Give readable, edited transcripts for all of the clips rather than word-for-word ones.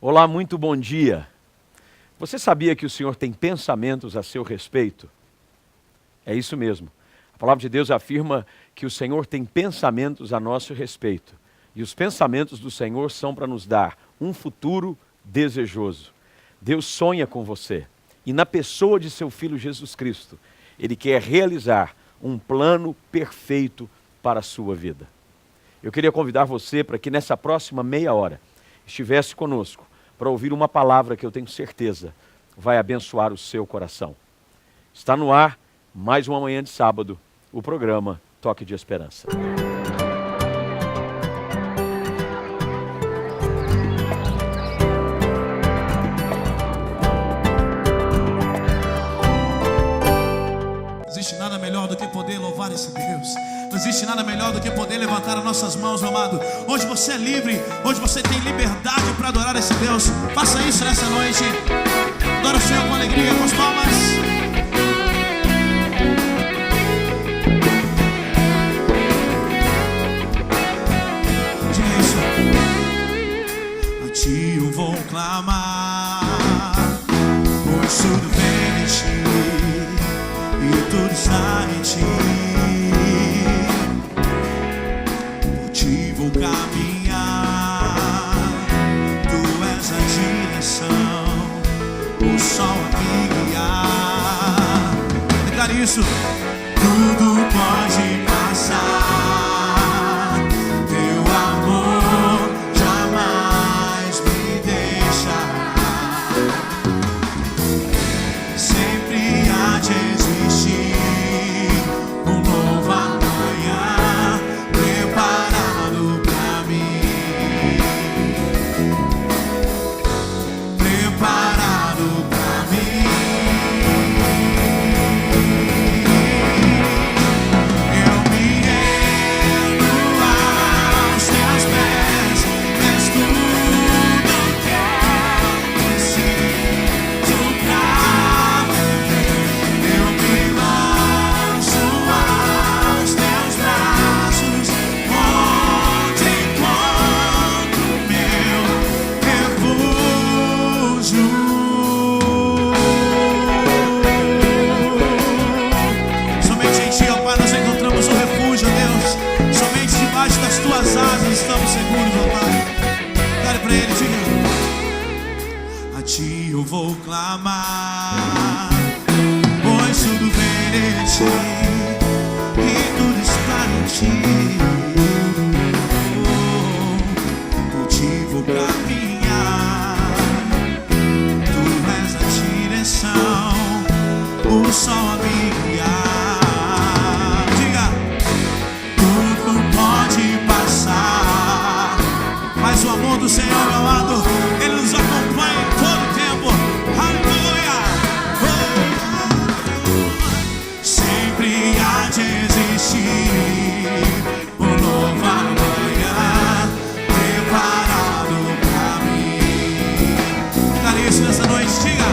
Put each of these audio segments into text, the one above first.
Olá, muito bom dia. Você sabia que o Senhor tem pensamentos a seu respeito? É isso mesmo. A palavra de Deus afirma que o Senhor tem pensamentos a nosso respeito. E os pensamentos do Senhor são para nos dar um futuro desejoso. Deus sonha com você. E na pessoa de seu Filho Jesus Cristo, Ele quer realizar um plano perfeito para a sua vida. Eu queria convidar você para que nessa próxima meia hora estivesse conosco para ouvir uma palavra que eu tenho certeza vai abençoar o seu coração. Está no ar, mais uma manhã de sábado, o programa Toque de Esperança. Não existe nada melhor do que poder louvar esse Deus. Não existe nada melhor do que poder levantar as nossas mãos, meu amado. Hoje você é livre, hoje você tem liberdade para adorar esse Deus. Faça isso nessa noite. Adora o Senhor com alegria, com as palmas. Diga isso. A ti eu vou clamar, pois tudo vem de ti e tudo está em ti. Vou caminhar, tu és a direção, o sol a me guiar. Declare isso. Tudo pode passar, teu amor jamais me deixará. Sempre há de existir um novo amanhã preparado pra mim. Preparado pra mim. Eu me rendo aos teus pés, és tudo que eu preciso pra viver. Eu me lanço aos teus braços, onde encontro meu refúgio. Somente em ti, ó Pai, nós encontramos o refúgio, ó Deus. Somente debaixo das tuas asas estamos seguros, ó Pai. Dale pra ele, diga. A ti eu vou clamar, pois tudo vem de ti e tudo está em ti. Por ti vou caminhar, tu és a direção, o sol a me guiar. Diga. Tudo pode passar, mas o amor do Senhor, meu amado, Ele nos acompanha em todo o tempo. Aleluia. Sempre há de existir um novo amanhã preparado pra mim. Declare isso nessa noite, diga.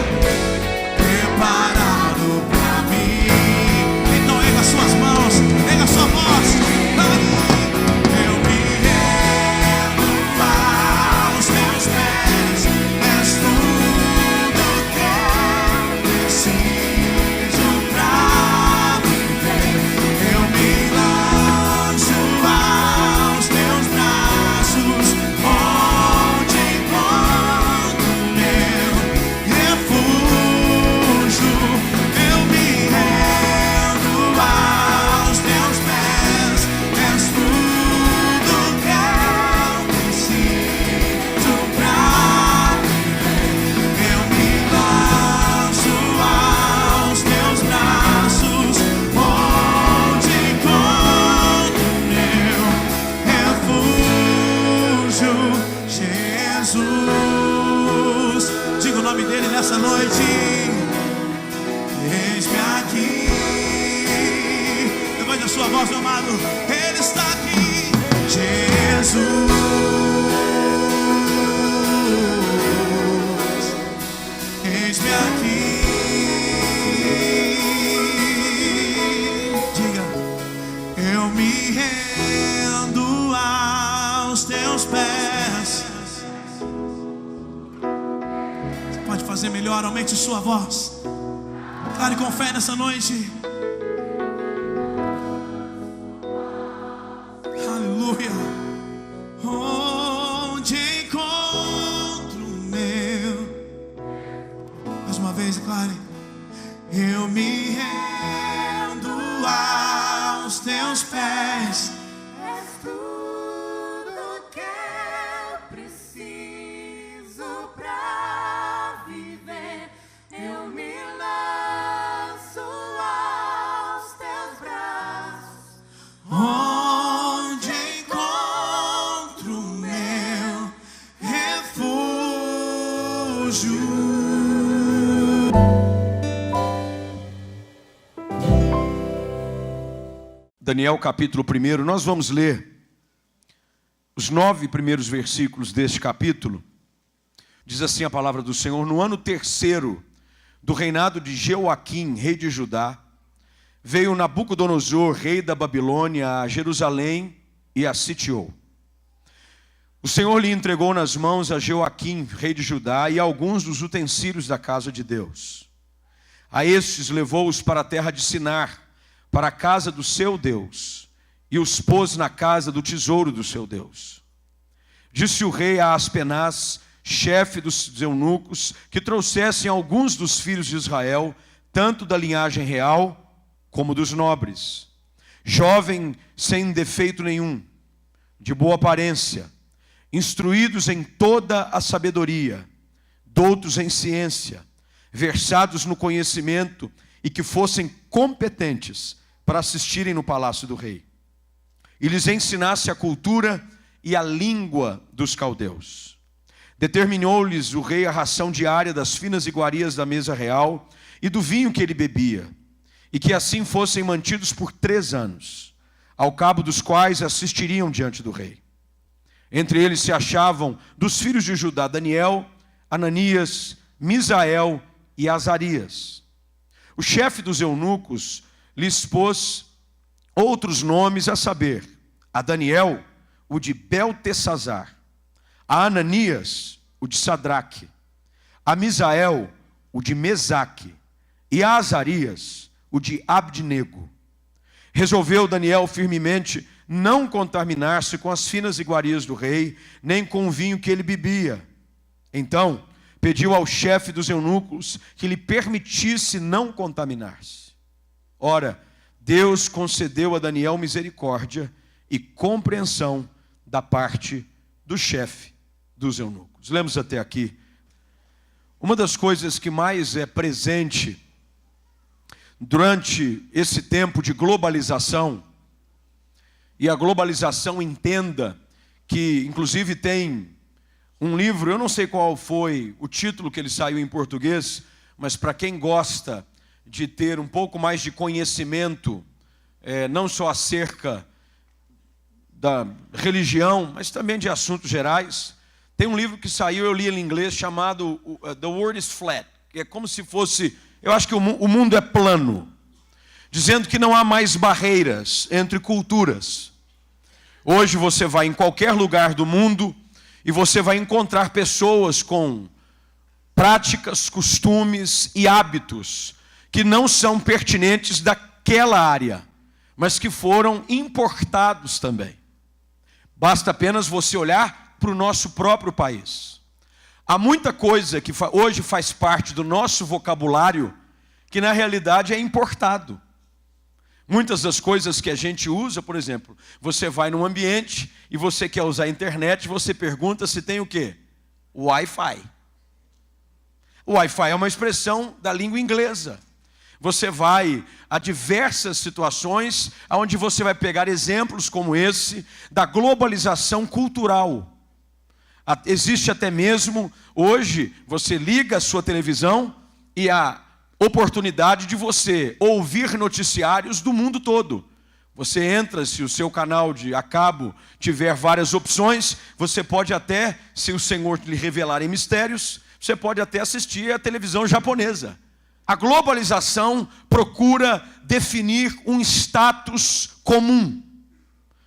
Preparado pra mim. Então erga suas mãos, erga sua voz. Eu me rendo aos teus pés, és tudo que eu preciso pra viver. Eu me lanço aos teus braços, onde encontro meu refúgio. Eu me rendo aos teus pés, és tudo que eu preciso pra viver. Eu me lanço aos teus braços, onde encontro meu refúgio, Jesus. Diga o nome dele nessa noite. Eis-me aqui. Levante a sua voz, meu amado. Ele está aqui, Jesus. Eis-me aqui. Diga. Eu me rendo aos teus pés, fazer melhor. Aumente sua voz. Declare com fé nessa noite. Aleluia. Onde encontro o meu. Mais uma vez, declare. Eu me rendo aos teus pés. És tudo que eu preciso pra viver. Eu me lanço aos teus braços. Onde encontro o meu refúgio. Daniel capítulo 1, nós vamos ler os 9 primeiros versículos deste capítulo. Diz assim a palavra do Senhor: no ano 3º do reinado de Jeoaquim, rei de Judá, veio Nabucodonosor, rei da Babilônia, a Jerusalém e a sitiou. O Senhor lhe entregou nas mãos a Jeoaquim, rei de Judá, e alguns dos utensílios da casa de Deus. A estes levou-os para a terra de Sinar, para a casa do seu Deus, e os pôs na casa do tesouro do seu Deus. Disse o rei a Aspenaz, chefe dos eunucos, que trouxessem alguns dos filhos de Israel, tanto da linhagem real como dos nobres, jovem sem defeito nenhum, de boa aparência, instruídos em toda a sabedoria, doutos em ciência, versados no conhecimento, e que fossem competentes para assistirem no palácio do rei. E lhes ensinasse a cultura e a língua dos caldeus. Determinou-lhes o rei a ração diária das finas iguarias da mesa real e do vinho que ele bebia, e que assim fossem mantidos por 3 anos, ao cabo dos quais assistiriam diante do rei. Entre eles se achavam dos filhos de Judá Daniel, Ananias, Misael e Azarias. O chefe dos eunucos lhes pôs outros nomes, a saber, a Daniel, o de Beltesazar, a Ananias, o de Sadraque, a Misael, o de Mesaque, e a Azarias, o de Abdenego. Resolveu Daniel firmemente não contaminar-se com as finas iguarias do rei, nem com o vinho que ele bebia. Então pediu ao chefe dos eunucos que lhe permitisse não contaminar-se. Ora, Deus concedeu a Daniel misericórdia e compreensão da parte do chefe dos eunucos. Lemos até aqui. Uma das coisas que mais é presente durante esse tempo de globalização, e a globalização, entenda que inclusive tem um livro, eu não sei qual foi o título que ele saiu em português, mas para quem gosta de ter um pouco mais de conhecimento, não só acerca da religião, mas também de assuntos gerais, tem um livro que saiu, eu li ele em inglês, chamado The World is Flat, que é como se fosse, eu acho que o mundo é plano, dizendo que não há mais barreiras entre culturas. Hoje você vai em qualquer lugar do mundo e você vai encontrar pessoas com práticas, costumes e hábitos que não são pertinentes daquela área, mas que foram importados também. Basta apenas você olhar para o nosso próprio país. Há muita coisa que hoje faz parte do nosso vocabulário que na realidade é importado. Muitas das coisas que a gente usa, por exemplo, você vai num ambiente e você quer usar a internet, você pergunta se tem o quê? Wi-Fi. O Wi-Fi é uma expressão da língua inglesa. Você vai a diversas situações onde você vai pegar exemplos como esse da globalização cultural. Existe até mesmo, hoje, você liga a sua televisão e a oportunidade de você ouvir noticiários do mundo todo. Você entra, se o seu canal a cabo tiver várias opções, você pode até, se o Senhor lhe revelar em mistérios, você pode até assistir a televisão japonesa. A globalização procura definir um status comum.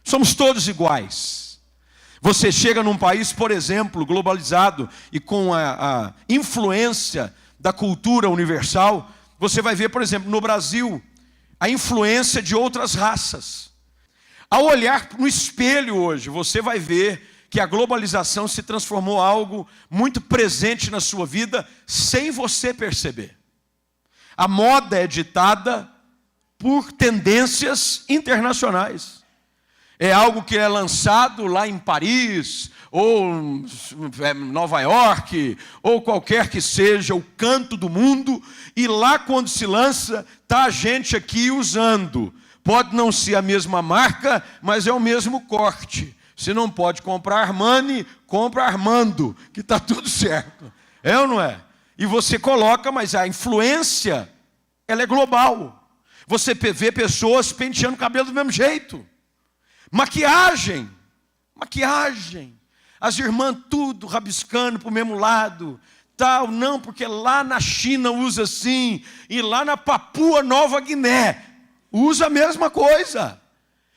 Somos todos iguais. Você chega num país, por exemplo, globalizado e com a influência da cultura universal, você vai ver, por exemplo, no Brasil, a influência de outras raças. Ao olhar no espelho hoje, você vai ver que a globalização se transformou em algo muito presente na sua vida, sem você perceber. A moda é ditada por tendências internacionais. É algo que é lançado lá em Paris, ou Nova York, ou qualquer que seja o canto do mundo, e lá quando se lança, está a gente aqui usando. Pode não ser a mesma marca, mas é o mesmo corte. Se não pode comprar Armani, compra Armando, que está tudo certo. É ou não é? E você coloca, mas a influência, ela é global. Você vê pessoas penteando o cabelo do mesmo jeito. Maquiagem. As irmãs tudo rabiscando para o mesmo lado. Tal, não, porque lá na China usa assim, e lá na Papua Nova Guiné usa a mesma coisa.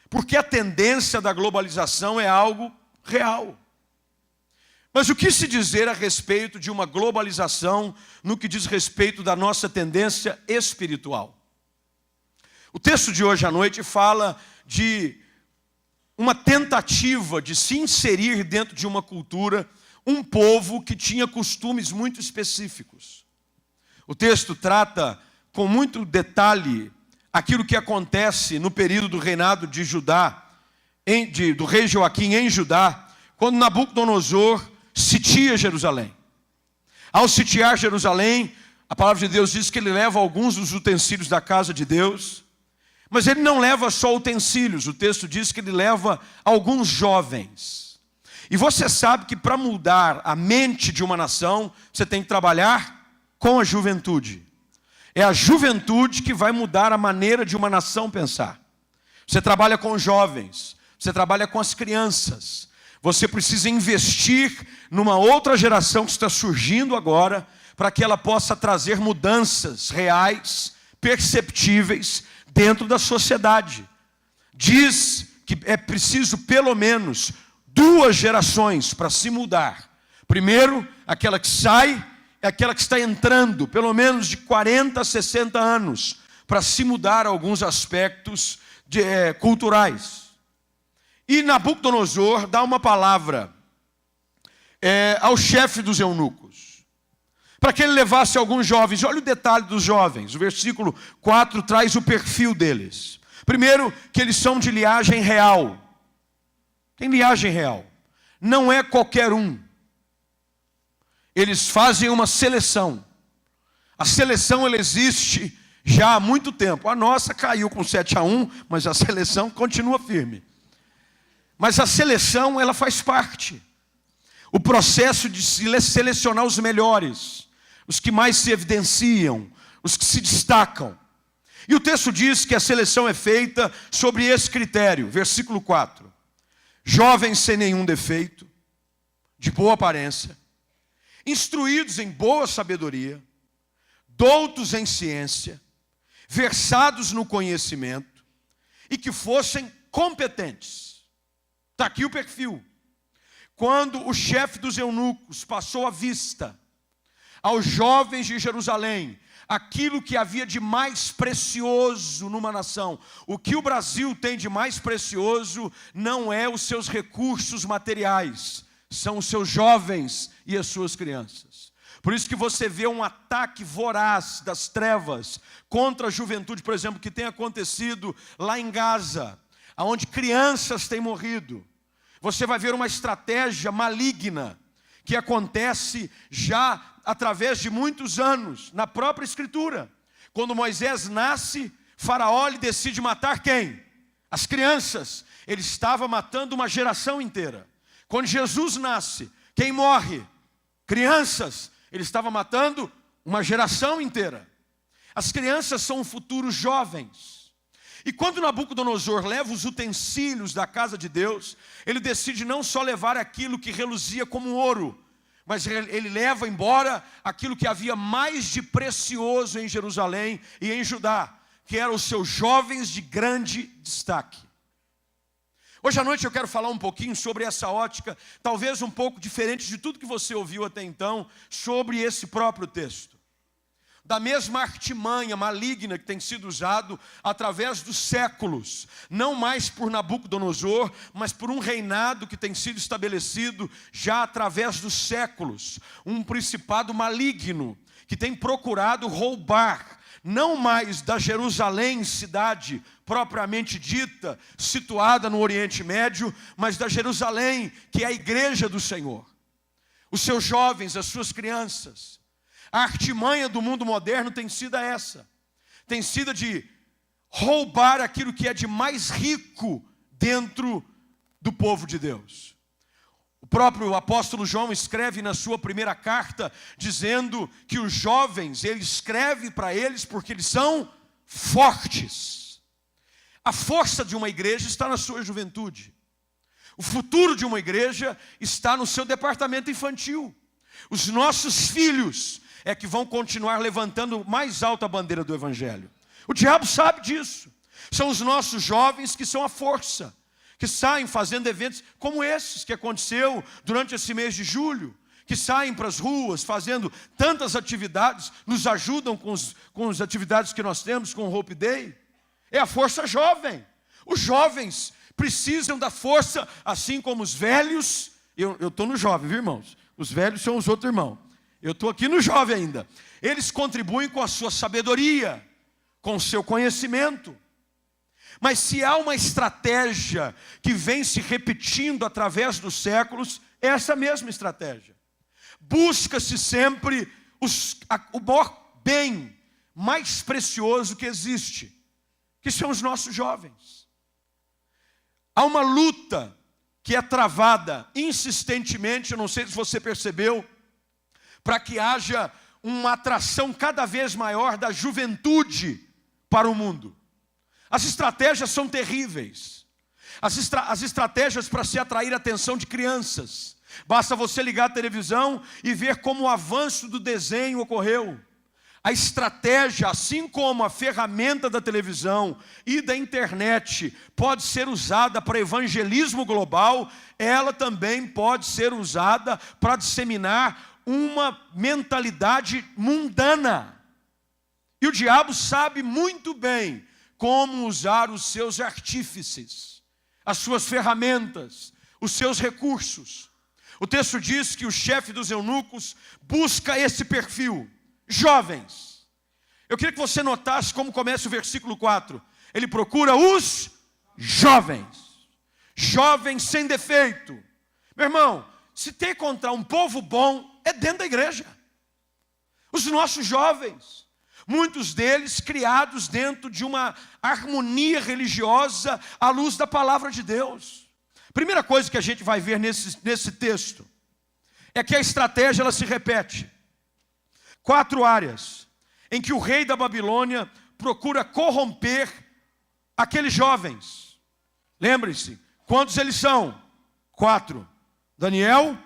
Porque a tendência da globalização é algo real. Mas o que se dizer a respeito de uma globalização no que diz respeito da nossa tendência espiritual? O texto de hoje à noite fala de uma tentativa de se inserir dentro de uma cultura, um povo que tinha costumes muito específicos. O texto trata com muito detalhe aquilo que acontece no período do reinado de Judá, do rei Joaquim em Judá, quando Nabucodonosor sitia Jerusalém. Ao sitiar Jerusalém, a palavra de Deus diz que ele leva alguns dos utensílios da casa de Deus, mas ele não leva só utensílios, o texto diz que ele leva alguns jovens. E você sabe que para mudar a mente de uma nação, você tem que trabalhar com a juventude. É a juventude que vai mudar a maneira de uma nação pensar. Você trabalha com jovens, você trabalha com as crianças. Você precisa investir numa outra geração que está surgindo agora, para que ela possa trazer mudanças reais, perceptíveis, dentro da sociedade. Diz que é preciso pelo menos 2 gerações para se mudar. Primeiro, aquela que sai, é aquela que está entrando, pelo menos de 40 a 60 anos, para se mudar alguns aspectos culturais. E Nabucodonosor dá uma palavra ao chefe dos eunucos, para que ele levasse alguns jovens. Olha o detalhe dos jovens. O versículo 4 traz o perfil deles. Primeiro, que eles são de linhagem real. Tem linhagem real. Não é qualquer um. Eles fazem uma seleção. A seleção, ela existe já há muito tempo. A nossa caiu com 7-1, mas a seleção continua firme. Mas a seleção, ela faz parte. O processo de selecionar os melhores, os que mais se evidenciam, os que se destacam. E o texto diz que a seleção é feita sobre esse critério. Versículo 4. Jovens sem nenhum defeito, de boa aparência, instruídos em boa sabedoria, doutos em ciência, versados no conhecimento e que fossem competentes. Está aqui o perfil. Quando o chefe dos eunucos passou a vista aos jovens de Jerusalém, aquilo que havia de mais precioso numa nação. O que o Brasil tem de mais precioso não é os seus recursos materiais, são os seus jovens e as suas crianças. Por isso que você vê um ataque voraz das trevas contra a juventude, por exemplo, que tem acontecido lá em Gaza, onde crianças têm morrido. Você vai ver uma estratégia maligna que acontece já através de muitos anos, na própria Escritura. Quando Moisés nasce, Faraó lhe decide matar quem? As crianças. Ele estava matando uma geração inteira. Quando Jesus nasce, quem morre? Crianças. Ele estava matando uma geração inteira. As crianças são o futuro jovens. E quando Nabucodonosor leva os utensílios da casa de Deus, ele decide não só levar aquilo que reluzia como ouro, mas ele leva embora aquilo que havia mais de precioso em Jerusalém e em Judá, que eram os seus jovens de grande destaque. Hoje à noite eu quero falar um pouquinho sobre essa ótica, talvez um pouco diferente de tudo que você ouviu até então, sobre esse próprio texto. da mesma artimanha maligna que tem sido usado através dos séculos, não mais por Nabucodonosor, mas por um reinado que tem sido estabelecido já através dos séculos, um principado maligno que tem procurado roubar, não mais da Jerusalém, cidade propriamente dita, situada no Oriente Médio, mas da Jerusalém, que é a igreja do Senhor. Os seus jovens, as suas crianças. A artimanha do mundo moderno tem sido essa. Tem sido de roubar aquilo que é de mais rico dentro do povo de Deus. O próprio apóstolo João escreve na sua primeira carta, dizendo que os jovens, ele escreve para eles porque eles são fortes. A força de uma igreja está na sua juventude. O futuro de uma igreja está no seu departamento infantil. Os nossos filhos é que vão continuar levantando mais alta a bandeira do Evangelho. O diabo sabe disso. São os nossos jovens que são a força, que saem fazendo eventos como esses que aconteceu durante esse mês de julho, que saem para as ruas fazendo tantas atividades, nos ajudam com as atividades que nós temos, com o Hope Day. É a força jovem. Os jovens precisam da força, assim como os velhos. Eu estou no jovem, viu, irmãos? Os velhos são os outros irmãos. Eu estou aqui no jovem ainda. Eles contribuem com a sua sabedoria, com o seu conhecimento. Mas se há uma estratégia que vem se repetindo através dos séculos, é essa mesma estratégia. Busca-se sempre o maior bem mais precioso que existe, que são os nossos jovens. Há uma luta que é travada insistentemente, eu não sei se você percebeu, para que haja uma atração cada vez maior da juventude para o mundo. As estratégias são terríveis. As estratégias para se atrair a atenção de crianças. Basta você ligar a televisão e ver como o avanço do desenho ocorreu. A estratégia, assim como a ferramenta da televisão e da internet pode ser usada para evangelismo global, ela também pode ser usada para disseminar uma mentalidade mundana. E o diabo sabe muito bem como usar os seus artífices, as suas ferramentas, os seus recursos. O texto diz que o chefe dos eunucos busca esse perfil, jovens. Eu queria que você notasse como começa o versículo 4. Ele procura os jovens. Jovens sem defeito. Meu irmão, se tem que encontrar um povo bom, é dentro da igreja. Os nossos jovens, muitos deles criados dentro de uma harmonia religiosa à luz da palavra de Deus. Primeira coisa que a gente vai ver nesse texto é que a estratégia ela se repete. 4 áreas em que o rei da Babilônia procura corromper aqueles jovens. Lembre-se, quantos eles são? 4. Daniel,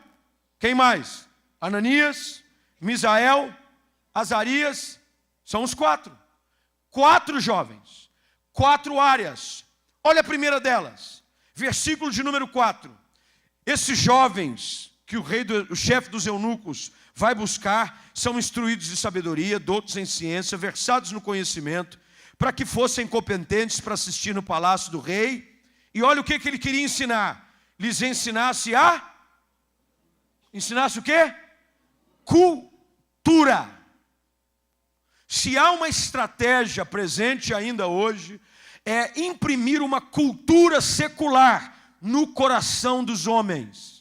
quem mais? Ananias, Misael, Azarias, são os 4. 4 jovens, 4 áreas. Olha a primeira delas, versículo de número 4. Esses jovens que o chefe dos eunucos vai buscar, são instruídos de sabedoria, doutos em ciência, versados no conhecimento, para que fossem competentes para assistir no palácio do rei. E olha o que ele queria ensinar. Lhes ensinasse o quê? Cultura. Se há uma estratégia presente ainda hoje, é imprimir uma cultura secular no coração dos homens.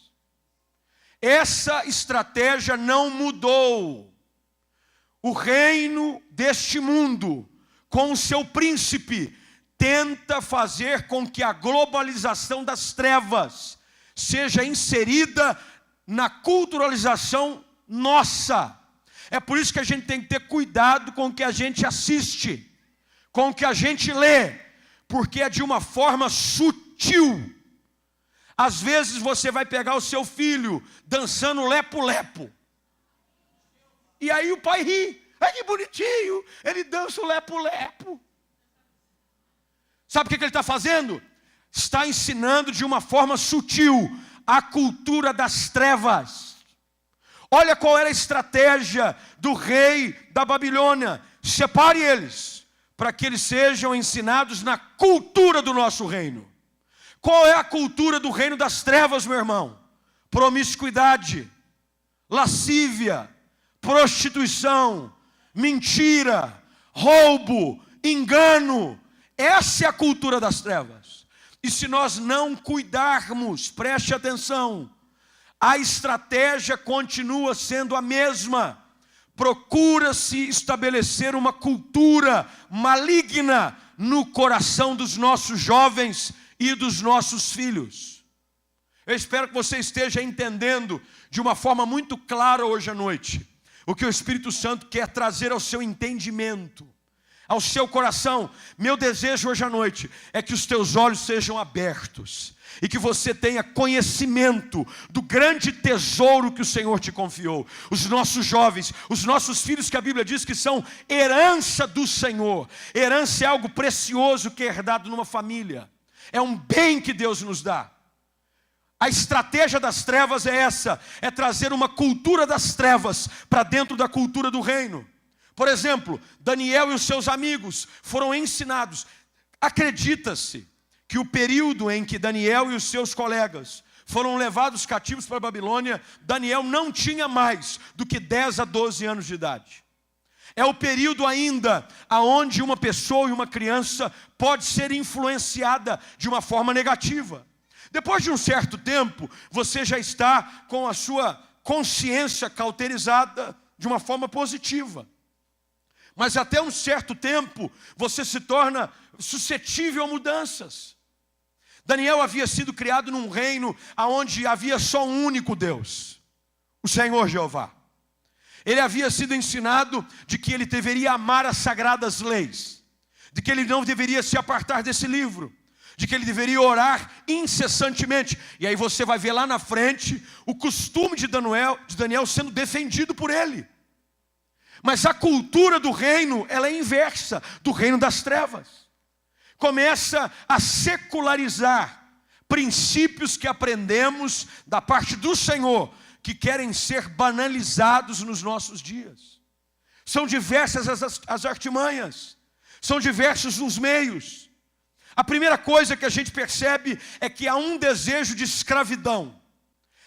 Essa estratégia não mudou. O reino deste mundo, com o seu príncipe, tenta fazer com que a globalização das trevas seja inserida na culturalização nossa. É por isso que a gente tem que ter cuidado com o que a gente assiste, com o que a gente lê, porque é de uma forma sutil. Às vezes você vai pegar o seu filho dançando lepo-lepo. E aí o pai ri. Ai, que bonitinho, ele dança o lepo-lepo. Sabe o que ele está fazendo? Está ensinando de uma forma sutil a cultura das trevas. Olha qual era a estratégia do rei da Babilônia. Separe eles, para que eles sejam ensinados na cultura do nosso reino. Qual é a cultura do reino das trevas, meu irmão? Promiscuidade, lascívia, prostituição, mentira, roubo, engano. Essa é a cultura das trevas. E se nós não cuidarmos, preste atenção, a estratégia continua sendo a mesma. Procura-se estabelecer uma cultura maligna no coração dos nossos jovens e dos nossos filhos. Eu espero que você esteja entendendo de uma forma muito clara hoje à noite o que o Espírito Santo quer trazer ao seu entendimento, ao seu coração. Meu desejo hoje à noite é que os teus olhos sejam abertos e que você tenha conhecimento do grande tesouro que o Senhor te confiou. Os nossos jovens, os nossos filhos, que a Bíblia diz que são herança do Senhor. Herança é algo precioso que é herdado numa família. É um bem que Deus nos dá. A estratégia das trevas é essa, é trazer uma cultura das trevas para dentro da cultura do reino. Por exemplo, Daniel e os seus amigos foram ensinados. Acredita-se que o período em que Daniel e os seus colegas foram levados cativos para a Babilônia, Daniel não tinha mais do que 10 a 12 anos de idade. É o período ainda onde uma pessoa e uma criança pode ser influenciada de uma forma negativa. Depois de um certo tempo, você já está com a sua consciência cauterizada de uma forma positiva. Mas até um certo tempo, você se torna suscetível a mudanças. Daniel havia sido criado num reino onde havia só um único Deus, o Senhor Jeová. Ele havia sido ensinado de que ele deveria amar as sagradas leis, de que ele não deveria se apartar desse livro, de que ele deveria orar incessantemente. E aí você vai ver lá na frente o costume de Daniel sendo defendido por ele. Mas a cultura do reino, ela é inversa do reino das trevas. Começa a secularizar princípios que aprendemos da parte do Senhor, que querem ser banalizados nos nossos dias. São diversas as artimanhas, são diversos os meios. A primeira coisa que a gente percebe é que há um desejo de escravidão,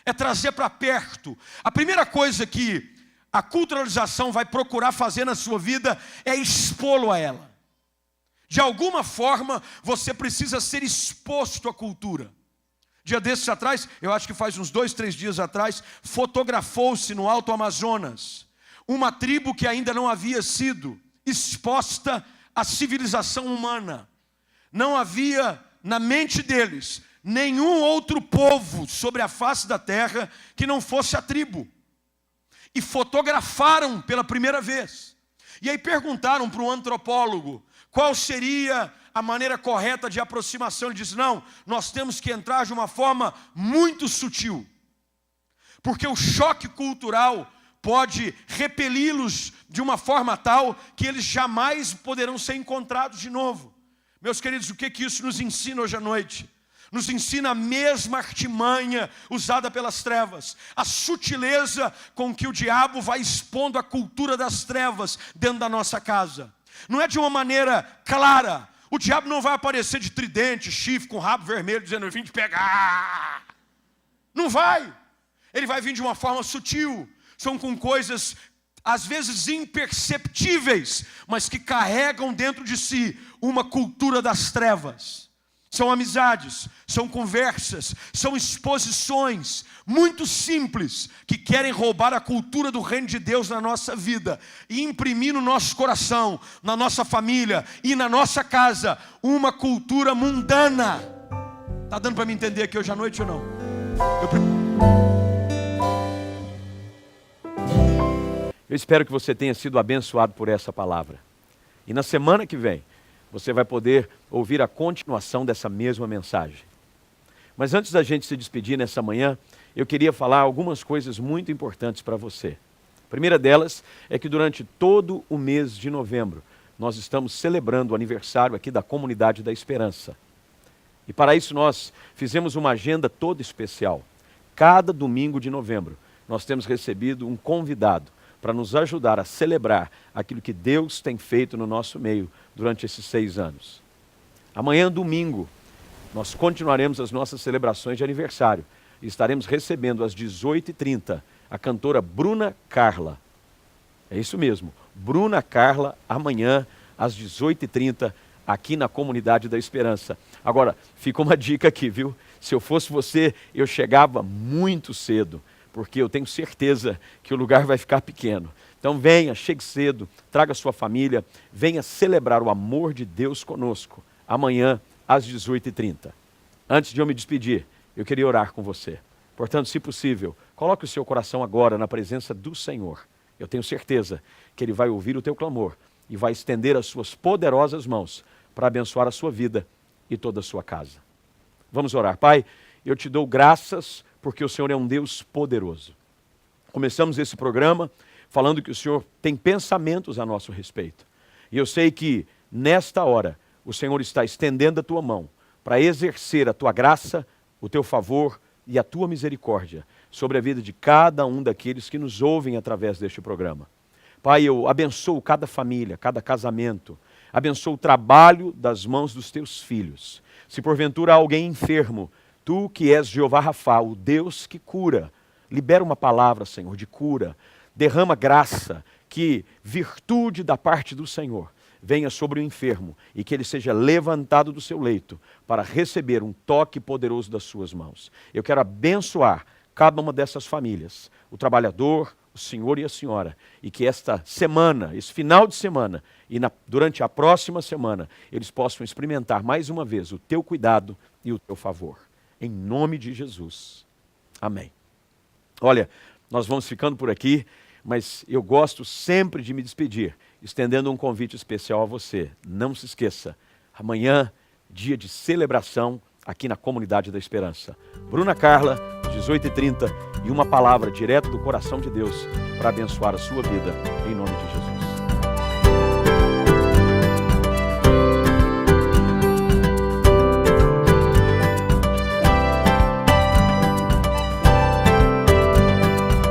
é trazer para perto. A primeira coisa que a culturalização vai procurar fazer na sua vida é expô-lo a ela. De alguma forma, você precisa ser exposto à cultura. Dia desses atrás, eu acho que faz uns 2, 3 dias atrás, fotografou-se no Alto Amazonas uma tribo que ainda não havia sido exposta à civilização humana. Não havia na mente deles nenhum outro povo sobre a face da terra que não fosse a tribo. E fotografaram pela primeira vez. E aí perguntaram para um antropólogo qual seria a maneira correta de aproximação. Ele disse: não, nós temos que entrar de uma forma muito sutil, porque o choque cultural pode repeli-los de uma forma tal que eles jamais poderão ser encontrados de novo. Meus queridos, o que isso nos ensina hoje à noite? Nos ensina a mesma artimanha usada pelas trevas, a sutileza com que o diabo vai expondo a cultura das trevas dentro da nossa casa. Não é de uma maneira clara. O diabo não vai aparecer de tridente, chifre, com rabo vermelho, dizendo: eu vim te pegar. Não vai. Ele vai vir de uma forma sutil. São com coisas, às vezes imperceptíveis, mas que carregam dentro de si uma cultura das trevas. São amizades, são conversas, são exposições muito simples que querem roubar a cultura do reino de Deus na nossa vida e imprimir no nosso coração, na nossa família e na nossa casa uma cultura mundana. Está dando para me entender aqui hoje à noite ou não? Eu espero que você tenha sido abençoado por essa palavra. E na semana que vem, você vai poder ouvir a continuação dessa mesma mensagem. Mas antes da gente se despedir nessa manhã, eu queria falar algumas coisas muito importantes para você. A primeira delas é que durante todo o mês de novembro, nós estamos celebrando o aniversário aqui da Comunidade da Esperança. E para isso nós fizemos uma agenda toda especial. Cada domingo de novembro nós temos recebido um convidado para nos ajudar a celebrar aquilo que Deus tem feito no nosso meio durante esses 6 anos. Amanhã, domingo, nós continuaremos as nossas celebrações de aniversário e estaremos recebendo às 18h30 a cantora Bruna Carla. É isso mesmo, Bruna Carla, amanhã às 18h30, aqui na Comunidade da Esperança. Agora, fica uma dica aqui, viu? Se eu fosse você, eu chegava muito cedo, porque eu tenho certeza que o lugar vai ficar pequeno. Então venha, chegue cedo, traga sua família, venha celebrar o amor de Deus conosco, amanhã às 18h30. Antes de eu me despedir, eu queria orar com você. Portanto, se possível, coloque o seu coração agora na presença do Senhor. Eu tenho certeza que Ele vai ouvir o teu clamor e vai estender as suas poderosas mãos para abençoar a sua vida e toda a sua casa. Vamos orar. Pai, eu te dou graças porque o Senhor é um Deus poderoso. Começamos esse programa falando que o Senhor tem pensamentos a nosso respeito. E eu sei que nesta hora o Senhor está estendendo a tua mão para exercer a tua graça, o teu favor e a tua misericórdia sobre a vida de cada um daqueles que nos ouvem através deste programa. Pai, eu abençoo cada família, cada casamento, abençoo o trabalho das mãos dos teus filhos. Se porventura há alguém enfermo, tu que és Jeová Rafá, o Deus que cura, libera uma palavra, Senhor, de cura, derrama graça, que virtude da parte do Senhor venha sobre o enfermo e que ele seja levantado do seu leito para receber um toque poderoso das suas mãos. Eu quero abençoar cada uma dessas famílias, o trabalhador, o senhor e a senhora, e que esta semana, esse final de semana e durante a próxima semana, eles possam experimentar mais uma vez o teu cuidado e o teu favor. Em nome de Jesus. Amém. Olha, nós vamos ficando por aqui, mas eu gosto sempre de me despedir, estendendo um convite especial a você. Não se esqueça, amanhã, dia de celebração aqui na Comunidade da Esperança. Bruna Carla, 18h30, e uma palavra direto do coração de Deus para abençoar a sua vida, em nome de Jesus.